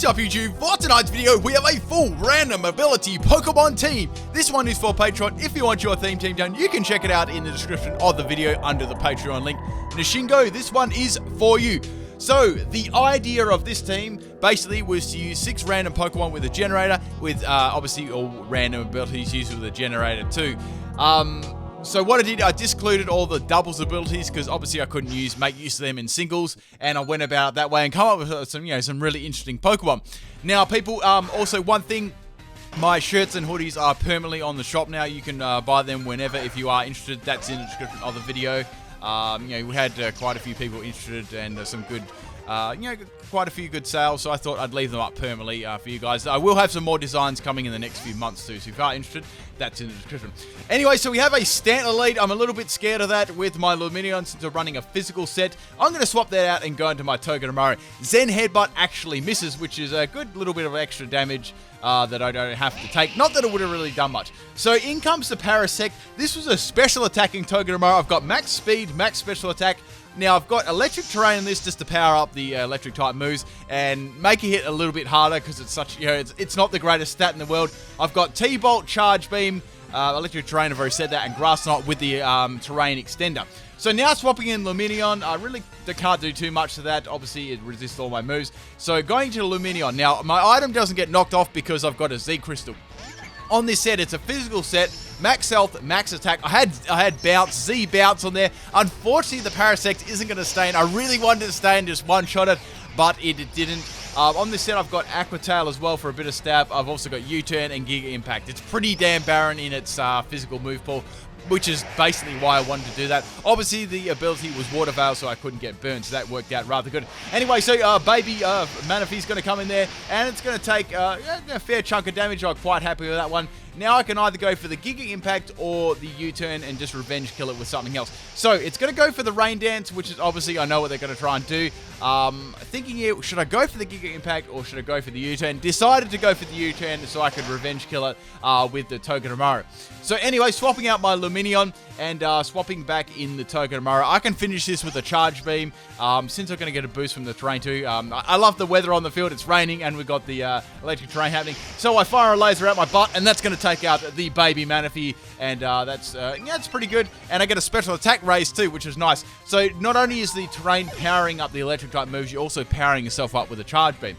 What's up YouTube? For tonight's video, we have a full random ability Pokemon team. This one is for Patreon. If you want your theme team done, you can check it out in the description of the video under the Patreon link. Nishingo, this one is for you. So, the idea of this team basically was to use 6 random Pokemon with a generator, with obviously all random abilities used with a generator too. So what I did, I discluded all the doubles abilities because obviously I couldn't make use of them in singles, and I went about that way and come up with some really interesting Pokemon. Now, people, also one thing, my shirts and hoodies are permanently on the shop now. You can buy them whenever if you are interested. That's in the description of the video. We had quite a few people interested and some good, quite a few good sales, so I thought I'd leave them up permanently for you guys. I will have some more designs coming in the next few months too, so if you are interested, that's in the description. Anyway, so we have a Stantler lead. I'm a little bit scared of that with my Lumineon since I'm running a physical set. I'm going to swap that out and go into my Togedemaru. Zen Headbutt actually misses, which is a good little bit of extra damage that I don't have to take. Not that it would have really done much. So in comes the Parasect. This was a special attacking Togedemaru. I've got max speed, max special attack. Now, I've got electric terrain in this just to power up the electric type moves and make it hit a little bit harder because it's such, it's not the greatest stat in the world. I've got T-Bolt, Charge Beam, electric terrain, I've already said that, and Grass Knot with the terrain extender. So now swapping in Lumineon, I really can't do too much to that. Obviously, it resists all my moves. So going to Lumineon. Now, my item doesn't get knocked off because I've got a Z Crystal. On this set, it's a physical set, max health, max attack. I had bounce, Z bounce on there. Unfortunately, the Parasect isn't going to stay in. I really wanted to stay and just one-shot it, but it didn't. On this set, I've got Aqua Tail as well for a bit of stab. I've also got U-Turn and Giga Impact. It's pretty damn barren in its physical move pool, which is basically why I wanted to do that. Obviously, the ability was Water Veil, so I couldn't get burned, so that worked out rather good. Anyway, so Baby Manaphy's going to come in there, and it's going to take a fair chunk of damage. I'm quite happy with that one. Now I can either go for the Giga Impact or the U-Turn and just revenge kill it with something else. So it's going to go for the Rain Dance, which is obviously I know what they're going to try and do. Thinking here, should I go for the Giga Impact or should I go for the U-Turn? Decided to go for the U-Turn so I could revenge kill it with the Togedemaru. So anyway, swapping out my Lumineon and swapping back in the Togedemaru. I can finish this with a Charge Beam since I'm going to get a boost from the terrain too. I love the weather on the field. It's raining and we've got the electric terrain happening. So I fire a laser out my butt and that's going to take out the Baby Manaphy, and it's pretty good. And I get a special attack raise too, which is nice. So not only is the terrain powering up the electric type moves, you're also powering yourself up with a Charge Beam.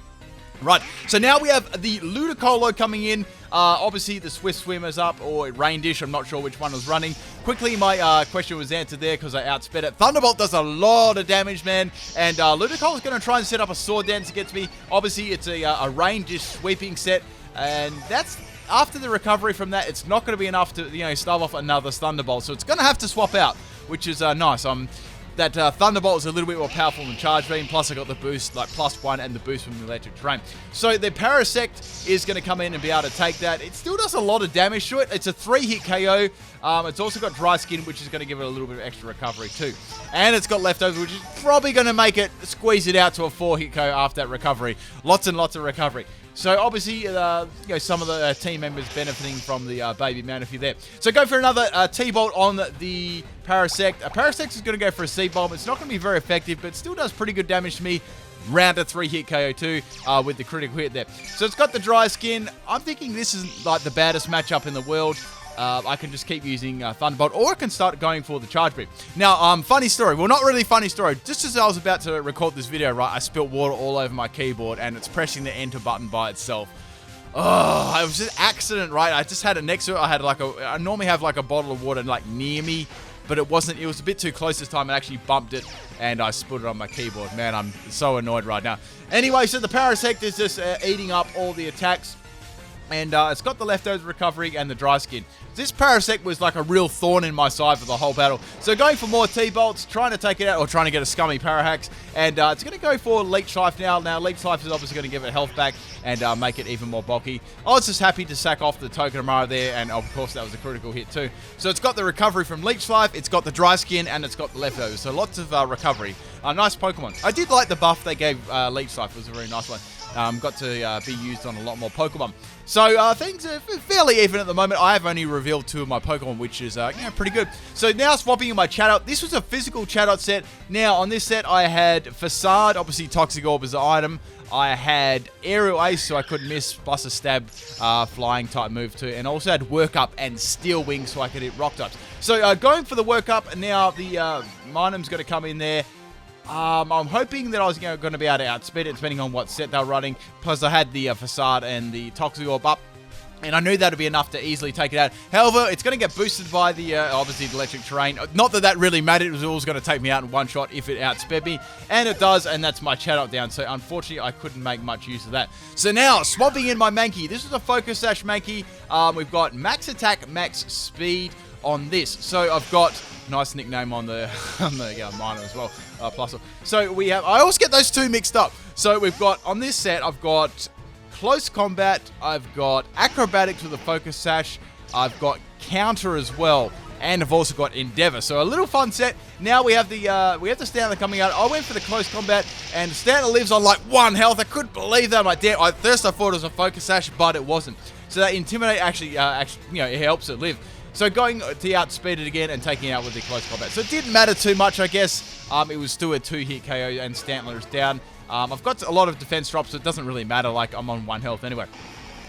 Right, so now we have the Ludicolo coming in. Obviously, the Swift Swimmer's up, or Rain Dish. I'm not sure which one was running. Quickly, my question was answered there because I outsped it. Thunderbolt does a lot of damage, man. And Ludicolo's going to try and set up a Sword Dance against me. Obviously, it's a Rain Dish sweeping set. And that's, after the recovery from that, it's not going to be enough to, stave off another Thunderbolt. So it's going to have to swap out, which is nice. That Thunderbolt is a little bit more powerful than Charge Beam, plus I got the boost, like +1, and the boost from the electric terrain. So the Parasect is going to come in and be able to take that. It still does a lot of damage to it. It's a 3-hit KO. It's also got Dry Skin, which is going to give it a little bit of extra recovery too. And it's got Leftovers, which is probably going to make it, squeeze it out to a 4-hit KO after that recovery. Lots and lots of recovery. So obviously, some of the team members benefiting from the Baby Manaphy there. So go for another T-Bolt on the Parasect. Parasect is going to go for a C-Bomb. It's not going to be very effective, but it still does pretty good damage to me. Round a 3-hit KO too with the critical hit there. So it's got the Dry Skin. I'm thinking this is like the baddest matchup in the world. I can just keep using Thunderbolt, or I can start going for the Charge Beam. Now, funny story. Well, not really funny story. Just as I was about to record this video, right, I spilt water all over my keyboard, and it's pressing the enter button by itself. Oh, it was just an accident, right? I just had it next to it. I normally have like a bottle of water like near me, but it wasn't. It was a bit too close this time. I actually bumped it, and I spilled it on my keyboard. Man, I'm so annoyed right now. Anyway, so the Parasect is just eating up all the attacks. And it's got the Leftovers recovery and the Dry Skin. This Parasect was like a real thorn in my side for the whole battle. So going for more T-Bolts, trying to take it out, or trying to get a scummy Parahax. And it's going to go for Leech Life now. Now, Leech Life is obviously going to give it health back and make it even more bulky. I was just happy to sack off the Togedemaru there, and of course that was a critical hit too. So it's got the recovery from Leech Life, it's got the Dry Skin, and it's got the Leftovers. So lots of recovery. Nice Pokemon. I did like the buff they gave Leech Life. It was a very nice one. got to be used on a lot more Pokemon. So things are fairly even at the moment. I have only revealed 2 of my Pokemon, which is pretty good. So now swapping in my Chatot. This was a physical Chatot set. Now on this set I had Facade, obviously Toxic Orb as an item. I had Aerial Ace, so I couldn't miss, plus a Stab flying type move too. And I also had Work Up and Steel Wing, so I could hit Rock types. So going for the Work Up, now the Minim's going to come in there. I'm hoping that I was going to be able to outspeed it, depending on what set they were running. Plus, I had the Facade and the Toxic Orb up, and I knew that would be enough to easily take it out. However, it's going to get boosted by the, obviously, the electric terrain. Not that that really mattered. It was always going to take me out in one shot if it outsped me, and it does, and that's my Chatot down. So, unfortunately, I couldn't make much use of that. So now, swapping in my Mankey. This is a Focus Sash Mankey. We've got Max Attack, Max Speed on this. So, I've got... Nice nickname on the minor as well, plus. So we have, I always get those 2 mixed up. So we've got, on this set, I've got Close Combat, I've got Acrobatics with a Focus Sash, I've got Counter as well, and I've also got Endeavor. So a little fun set. Now we have the Stantler coming out. I went for the Close Combat, and Stantler lives on like 1 health. I couldn't believe that. I'm like, damn, at first I thought it was a Focus Sash, but it wasn't. So that Intimidate actually, it helps it live. So going to outspeed it again and taking it out with the Close Combat. So it didn't matter too much, I guess. It was still a 2-hit KO and Stantler is down. I've got a lot of defense drops, so it doesn't really matter. Like, I'm on 1 health anyway.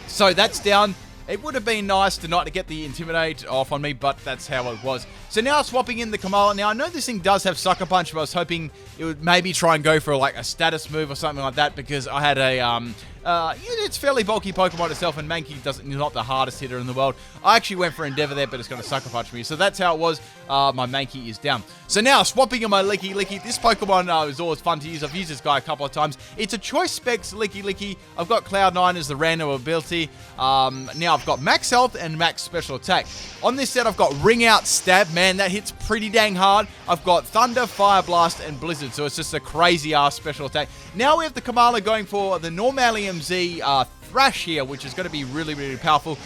So that's down. It would have been nice to not get the Intimidate off on me, but that's how it was. So now swapping in the Kamala. Now, I know this thing does have Sucker Punch, but I was hoping it would maybe try and go for like a status move or something like that, because I had a... it's fairly bulky Pokemon itself, and Mankey is not the hardest hitter in the world. I actually went for Endeavor there, but it's going to Sucker Punch me. So that's how it was. My Mankey is down. So now, swapping in my Licky Licky. This Pokemon is always fun to use. I've used this guy a couple of times. It's a Choice Specs Licky Licky. I've got Cloud9 as the random ability. Now I've got Max Health and Max Special Attack. On this set, I've got Ring Out Stab. Man, that hits pretty dang hard. I've got Thunder, Fire Blast, and Blizzard. So it's just a crazy-ass special attack. Now we have the Kamala going for the Normalium Z Thrash here, which is going to be really, really powerful.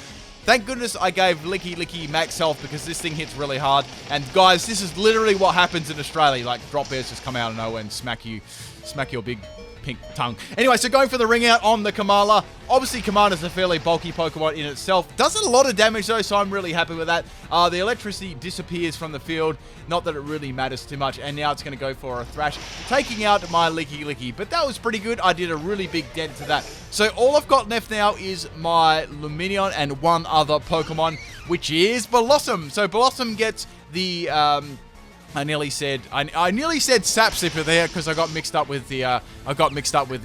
Thank goodness I gave Licky Licky max health, because this thing hits really hard. And guys, this is literally what happens in Australia. Like, drop bears just come out of nowhere and smack your big pink tongue. Anyway, so going for the ring out on the Kamala. Obviously, Kamala's a fairly bulky Pokemon in itself. Does a lot of damage though, so I'm really happy with that. The electricity disappears from the field. Not that it really matters too much. And now it's going to go for a Thrash, taking out my Licky Licky. But that was pretty good. I did a really big dent to that. So all I've got left now is my Lumineon and 1 other Pokemon, which is Blossom. So Blossom gets the... I nearly said Sap Sipper there, because I got mixed up with the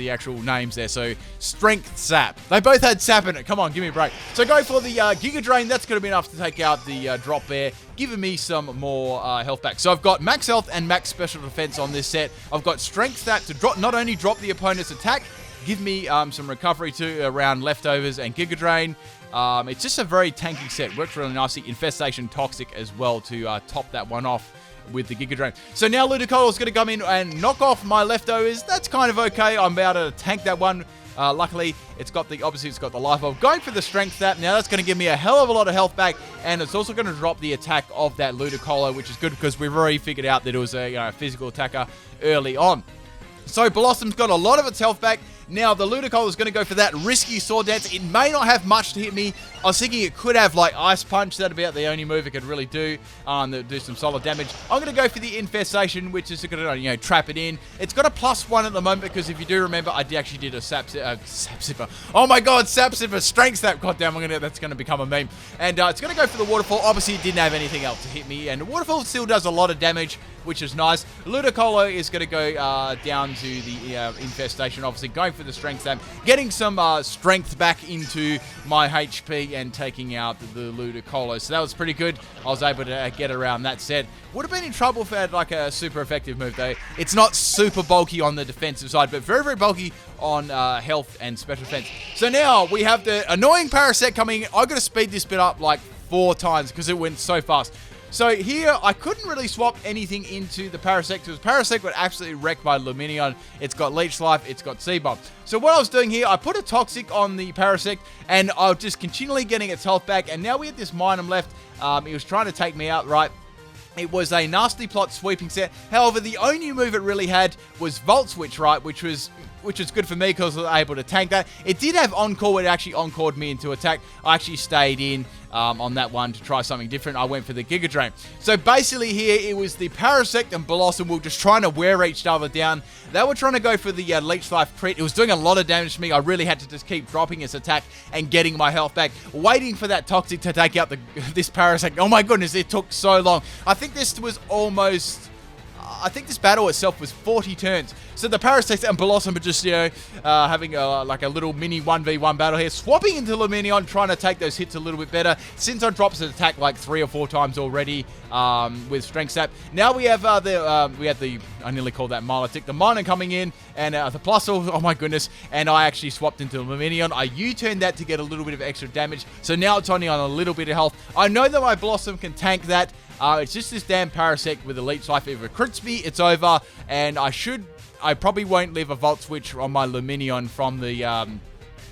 actual names there. So Strength Sap. They both had Sap in it. Come on, give me a break. So go for the Giga Drain. That's going to be enough to take out the Drop Bear, giving me some more health back. So I've got Max Health and Max Special Defense on this set. I've got Strength Sap to not only drop the opponent's attack, give me some recovery too around Leftovers and Giga Drain. It's just a very tanky set. Works really nicely. Infestation Toxic as well to top that one off with the Giga Drain. So now Ludicolo is going to come in and knock off my Leftovers. That's kind of okay. I'm about to tank that one. Luckily, it's got the Life Orb. Going for the Strength Sap. Now that's going to give me a hell of a lot of health back, and it's also going to drop the attack of that Ludicolo, which is good because we've already figured out that it was a physical attacker early on. So Blossom's got a lot of its health back. Now, the Ludicolo is going to go for that risky Sword Dance. It may not have much to hit me. I was thinking it could have, like, Ice Punch. That'd be about the only move it could really do. That do some solid damage. I'm going to go for the Infestation, which is going to, trap it in. It's got a +1 at the moment, because if you do remember, I actually did a Sap Sipper. Oh my god, Sap Sipper, Strength Sap. God damn, that's going to become a meme. And it's going to go for the Waterfall. Obviously, it didn't have anything else to hit me. And the Waterfall still does a lot of damage, which is nice. Ludicolo is going to go down to the Infestation, obviously going for the Strength Sap, getting some strength back into my HP and taking out the Ludicolo. So that was pretty good. I was able to get around that set. Would have been in trouble if I had like a super effective move though. It's not super bulky on the defensive side, but very, very bulky on health and special defense. So now we have the annoying Parasect coming in. I got to speed this bit up like 4 times because it went so fast. So here, I couldn't really swap anything into the Parasect, because Parasect would absolutely wreck my Lumineon. It's got Leech Life, it's got C-Bomb. So what I was doing here, I put a Toxic on the Parasect, and I was just continually getting its health back, and now we have this Minun left. He was trying to take me out, right? It was a Nasty Plot sweeping set. However, the only move it really had was Volt Switch, right? Which was which is good for me because I was able to tank that. It did have encore, where it actually encored me into attack. I actually stayed in on that one to try something different. I went for the Giga Drain. So basically here, it was the Parasect and Blossom were just trying to wear each other down. They were trying to go for the Leech Life crit. It was doing a lot of damage to me. I really had to just keep dropping its attack and getting my health back, waiting for that Toxic to take out this Parasect. Oh my goodness, it took so long. I think this was almost... I think this battle itself was 40 turns. So the Parasect and Blossom are just, having like a little mini 1v1 battle here. Swapping into Lumineon, trying to take those hits a little bit better. Since I dropped an attack like 3 or 4 times already with Strength Sap. Now we have the, I nearly called that Milotic, the Minor coming in. And the Plusle, oh my goodness. And I actually swapped into Lumineon. I U-turned that to get a little bit of extra damage. So now it's only on a little bit of health. I know that my Blossom can tank that. It's just this damn Parasect with a Leech Life. If it crits me, it's over. And I probably won't leave a Volt Switch on my Lumineon from the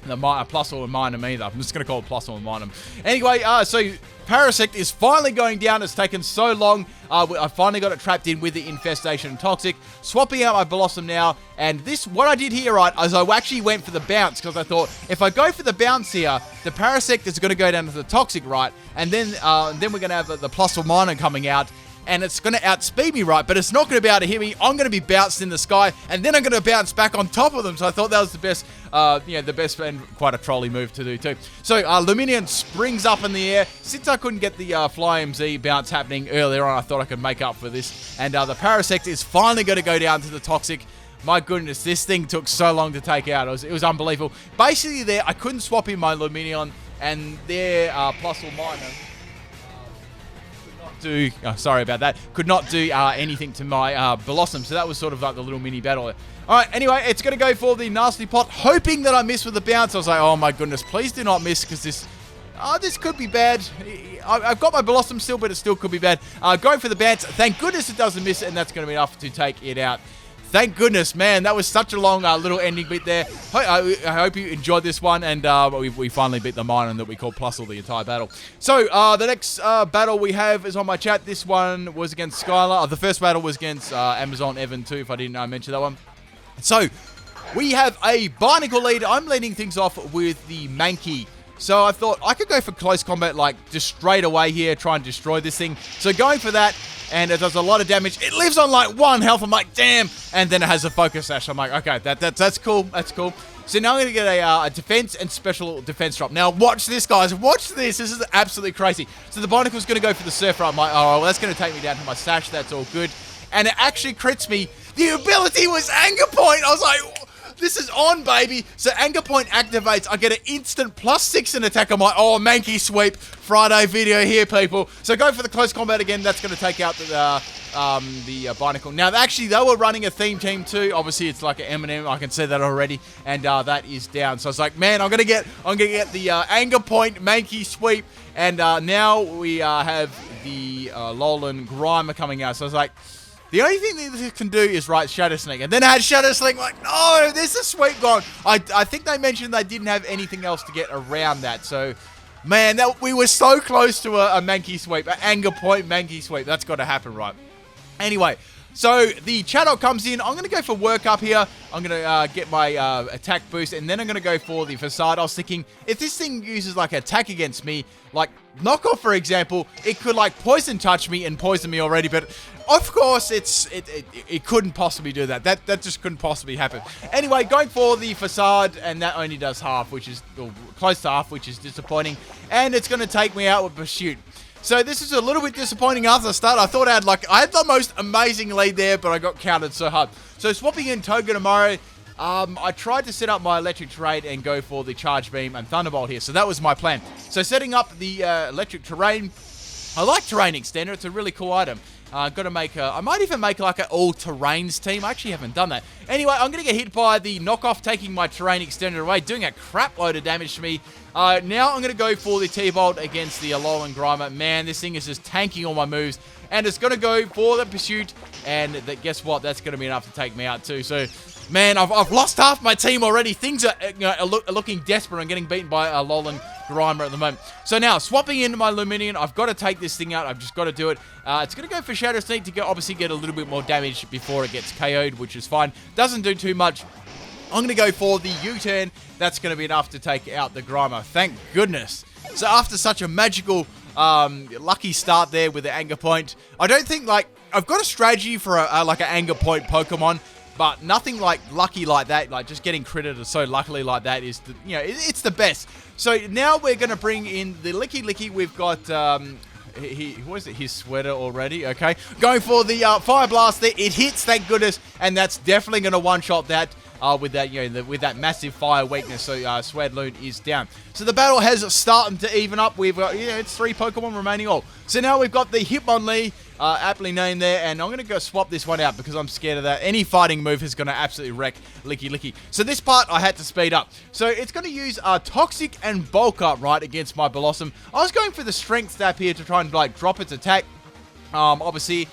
Plusle and Minor either. I'm just going to call it Plusle and Minor. Anyway, so Parasect is finally going down. It's taken so long. I finally got it trapped in with the Infestation and Toxic. Swapping out my Blossom now. And what I did here, right, is I actually went for the bounce. Because I thought, if I go for the bounce here, the Parasect is going to go down to the Toxic, right? And then we're going to have the Plusle Minor coming out. And it's going to outspeed me, right? But it's not going to be able to hit me. I'm going to be bounced in the sky, and then I'm going to bounce back on top of them. So I thought that was the best, the best and quite a trolley move to do too. So Lumineon springs up in the air. Since I couldn't get the Fly MZ bounce happening earlier on, I thought I could make up for this. And the Parasect is finally going to go down to the Toxic. My goodness, this thing took so long to take out. It was unbelievable. Basically, there I couldn't swap in my Lumineon, and their Plusle Minor. Sorry about that. Could not do anything to my Blossom. So that was sort of like the little mini battle. All right, anyway, it's going to go for the Nasty Pot, hoping that I miss with the bounce. I was like, oh my goodness, please do not miss, because this could be bad. I've got my Blossom still, but it still could be bad. Going for the bounce. Thank goodness it doesn't miss, and that's going to be enough to take it out. Thank goodness, man. That was such a long little ending bit there. I hope you enjoyed this one, and we finally beat the Minor that we called Plusle the entire battle. So, the next battle we have is on my chat. This one was against Skylar. The first battle was against Amazon Evan too, if I didn't mention that one. So, we have a Barnacle lead. I'm leading things off with the Mankey. So I thought I could go for close combat, like just straight away here, try and destroy this thing. So going for that, and it does a lot of damage. It lives on like 1 health. I'm like, damn. And then it has a Focus Sash. I'm like, okay, that's cool. That's cool. So now I'm going to get a defense and special defense drop. Now watch this, guys. Watch this. This is absolutely crazy. So the Barnacle's going to go for the Surfer. I'm like, oh, well, that's going to take me down to my Sash. That's all good. And it actually crits me. The ability was Anger Point. I was like... This is on, baby. So Anger Point activates. I get an instant +6 in attack. I'm like, oh, Mankey Sweep. Friday video here, people. So go for the close combat again. That's going to take out the Barnacle. Now, actually, they were running a theme team too. Obviously, it's like an M&M. I can see that already. And that is down. So I was like, man, I'm gonna get the Anger Point Mankey Sweep. And now we have the Alolan Grimer coming out. So I was like, the only thing that this can do is Shadow Sneak. And then I had Shadow Sneak, like, no, there's a sweep gone. I think they mentioned they didn't have anything else to get around that. So, man, we were so close to a Mankey Sweep, an Anger Point Mankey Sweep. That's got to happen, right? Anyway, so the Chatot comes in. I'm going to go for Work Up here. I'm going to get my attack boost, and then I'm going to go for the Facade. I was thinking, if this thing uses, like, attack against me, like Knockoff, for example, it could, like, Poison Touch me and poison me already, but... Of course, it couldn't possibly do that. That just couldn't possibly happen. Anyway, going for the Facade, and that only does half, which is close to half, which is disappointing. And it's going to take me out with Pursuit. So this is a little bit disappointing after the start. I thought I had the most amazing lead there, but I got countered so hard. So swapping in Togedemaru, I tried to set up my Electric Terrain and go for the Charge Beam and Thunderbolt here. So that was my plan. So setting up the Electric Terrain, I like Terrain Extender. It's a really cool item. Got to make I might even make like an all-terrains team. I actually haven't done that. Anyway, I'm going to get hit by the Knockoff, taking my Terrain Extender away, doing a crap load of damage to me. Now I'm going to go for the T-Bolt against the Alolan Grimer. Man, this thing is just tanking all my moves. And it's going to go for the Pursuit. And guess what? That's going to be enough to take me out too. So... Man, I've lost half my team already. Things are, looking desperate. I'm getting beaten by Alolan Grimer at the moment. So now, swapping into my Lumineon, I've got to take this thing out. I've just got to do it. It's going to go for Shadow Sneak to obviously get a little bit more damage before it gets KO'd, which is fine. Doesn't do too much I'm going to go for the U-turn. That's going to be enough to take out the Grimer. Thank goodness. So after such a magical, lucky start there with the Anger Point, I don't think, like, I've got a strategy for like an Anger Point Pokemon, but nothing like lucky like that, like just getting critted so luckily like that is, the, you know, it's the best. So now we're going to bring in the Licky. We've got, what is it, his sweater already, okay. Going for the Fire Blast there, it hits, thank goodness, and that's definitely going to one-shot that. With that, you know, with that massive fire weakness, so Swadloon is down. So the battle has started to even up. We've got, it's 3 Pokemon remaining all. So now we've got the Hitmonlee, aptly named there, and I'm going to go swap this one out because I'm scared of that. Any fighting move is going to absolutely wreck Licky. So this part I had to speed up. So it's going to use Toxic and Bulk Up, right, against my Blossom. I was going for the Strength Stab here to try and, like, drop its attack. Obviously,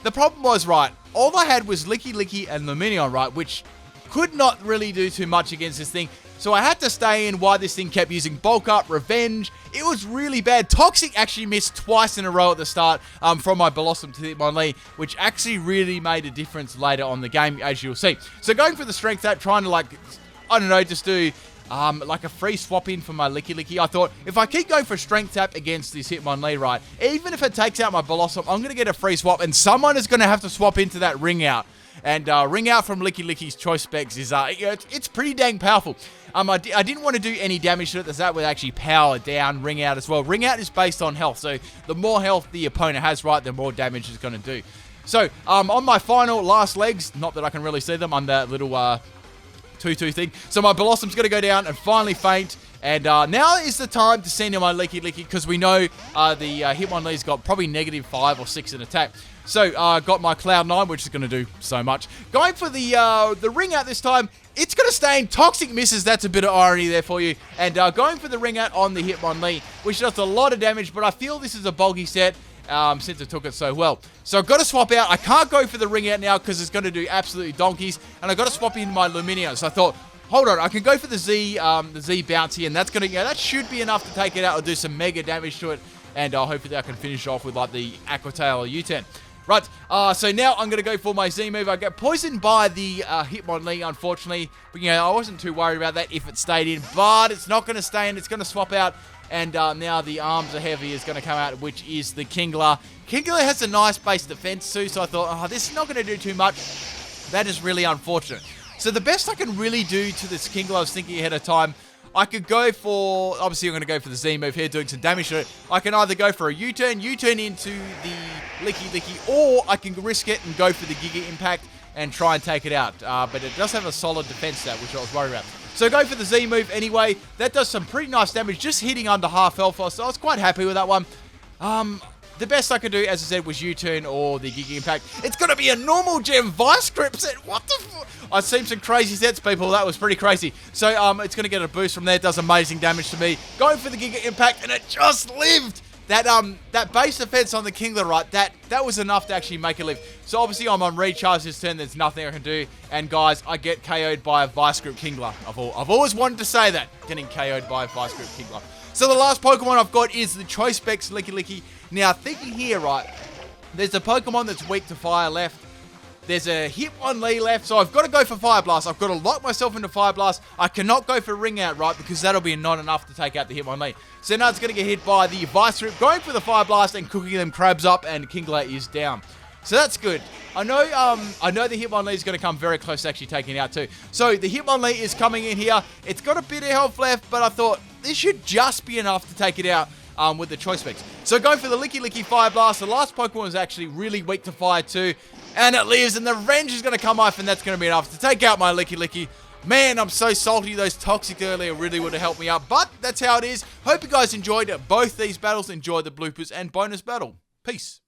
the problem was, right, all I had was Licky and Lumineon, right, which could not really do too much against this thing. So I had to stay in while this thing kept using Bulk Up, Revenge. It was really bad. Toxic actually missed twice in a row at the start from my Blossom to Hitmonlee, which actually really made a difference later on the game, as you'll see. So going for the Strength Tap, trying to, like, I don't know, just do like a free swap in for my Licky. I thought, if I keep going for Strength Tap against this Hitmonlee, right, even if it takes out my Blossom, I'm going to get a free swap, and someone is going to have to swap into that Ring Out. And Ring Out from Licky's Choice Specs is, it's pretty dang powerful. I didn't want to do any damage to it, that would actually power down Ring Out as well. Ring Out is based on health, so the more health the opponent has, right, the more damage it's going to do. So, on my last legs, not that I can really see them, on that little 2-2 thing. So my Blossom's going to go down and finally faint. And now is the time to send in my Licky because we know the Hitmonlee's got probably -5 or 6 in attack. So got my Cloud9, which is going to do so much. Going for the Ring Out this time. It's going to stay in. Toxic misses. That's a bit of irony there for you. And going for the Ring Out on the Hitmonlee, which does a lot of damage. But I feel this is a bulky set since it took it so well. So I've got to swap out. I can't go for the Ring Out now because it's going to do absolutely donkeys. And I've got to swap in my Lumineon. So I thought, hold on, I can go for the Z bouncy, and that's gonna, that should be enough to take it out or do some mega damage to it, and hopefully I can finish off with like the Aqua Tail or U-turn. Right, so now I'm gonna go for my Z move. I get poisoned by the Hitmonlee, unfortunately, but I wasn't too worried about that if it stayed in, but it's not gonna stay in. It's gonna swap out, and now the Arms Are Heavy is gonna come out, which is the Kingler. Kingler has a nice base defense too, so I thought, this is not gonna do too much. That is really unfortunate. So the best I can really do to this Kingler, I was thinking ahead of time, I could go for, obviously I'm going to go for the Z move here, doing some damage to it. I can either go for a U-turn into the Licky, or I can risk it and go for the Giga Impact and try and take it out. But it does have a solid defense stat, which I was worried about. So go for the Z move anyway. That does some pretty nice damage, just hitting under half health, so I was quite happy with that one. The best I could do, as I said, was U-turn or the Giga Impact. It's going to be a normal gem Vice Grip set. What the I've seen some crazy sets, people. That was pretty crazy. So it's going to get a boost from there. It does amazing damage to me. Going for the Giga Impact, and it just lived. That base defense on the Kingler, right, that was enough to actually make it live. So obviously I'm on recharge this turn. There's nothing I can do. And guys, I get KO'd by a Vice Grip Kingler. I've always wanted to say that. Getting KO'd by a Vice Grip Kingler. So the last Pokemon I've got is the Choice Specs Licky. Now, thinking here, right, there's a Pokemon that's weak to fire left. There's a Hitmonlee left, so I've got to go for Fire Blast. I've got to lock myself into Fire Blast. I cannot go for Ring Out, right, because that'll be not enough to take out the Hitmonlee. So now it's going to get hit by the Vice Grip, going for the Fire Blast and cooking them crabs up, and Kingler is down. So that's good. I know the Hitmonlee is going to come very close to actually taking it out too. So the Hitmonlee is coming in here. It's got a bit of health left, but I thought this should just be enough to take it out with the Choice Specs. So going for the Licky Fire Blast. The last Pokemon is actually really weak to fire too. And it lives, and the Revenge is going to come off, and that's going to be enough to take out my Licky. Man, I'm so salty. Those Toxic earlier really would have helped me out, but that's how it is. Hope you guys enjoyed both these battles. Enjoyed the bloopers and bonus battle. Peace.